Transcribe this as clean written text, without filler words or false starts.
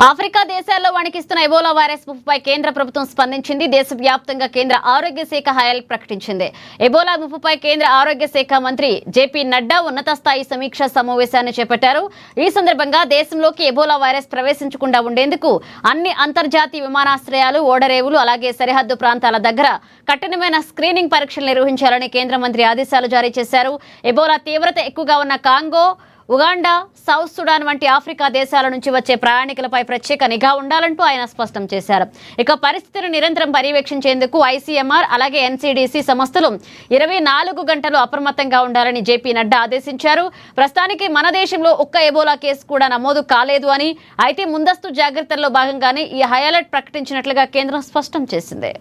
Africa దేశాల్లో వణికిస్తున్న Ebola virus ముప్పుపై కేంద్ర ప్రభుత్వం స్పందించింది. దేశవ్యాప్తంగా కేంద్ర ఆరోగ్య శాఖ హైలైట్ ప్రకటించింది. ఎబోలా ముప్పుపై కేంద్ర ఆరోగ్య శాఖ మంత్రి జేపీ నడ్డా ఉన్నత స్థాయి సమీక్షా సమావేశాన్ని చేపట్టారు. ఈ సందర్భంగా దేశంలోకి ఎబోలా వైరస్ ప్రవేశించకుండా ఉండేందుకు అన్ని అంతర్జాతీయ విమానాశ్రయాలు, ఓడరేవులు, అలాగే సరిహద్దు ప్రాంతాల దగ్గర కఠినమైన స్క్రీనింగ్ పరీక్షలు నిర్వహించాలని కేంద్ర మంత్రి ఆదేశాలు జారీ చేశారు. ఎబోలా తీవ్రత ఎక్కువగా ఉన్న కాంగో, ఉగాండా, సౌత్ సుడాన్ వంటి ఆఫ్రికా దేశాల నుంచి వచ్చే ప్రయాణికులపై ప్రత్యేక నిఘా ఉండాలంటూ ఆయన స్పష్టం చేశారు. ఇక పరిస్థితిని నిరంతరం పర్యవేక్షించేందుకు ఐసీఎంఆర్ అలాగే ఎన్సీడీసీ సంస్థలు 24 గంటలు అప్రమత్తంగా ఉండాలని జేపీ నడ్డా ఆదేశించారు. ప్రస్తుతానికి మన దేశంలో ఒక్క ఎబోలా కేసు కూడా నమోదు కాలేదు అని, అయితే ముందస్తు జాగ్రత్తల్లో భాగంగానే ఈ హై అలర్ట్ ప్రకటించినట్లుగా కేంద్రం స్పష్టం చేసింది.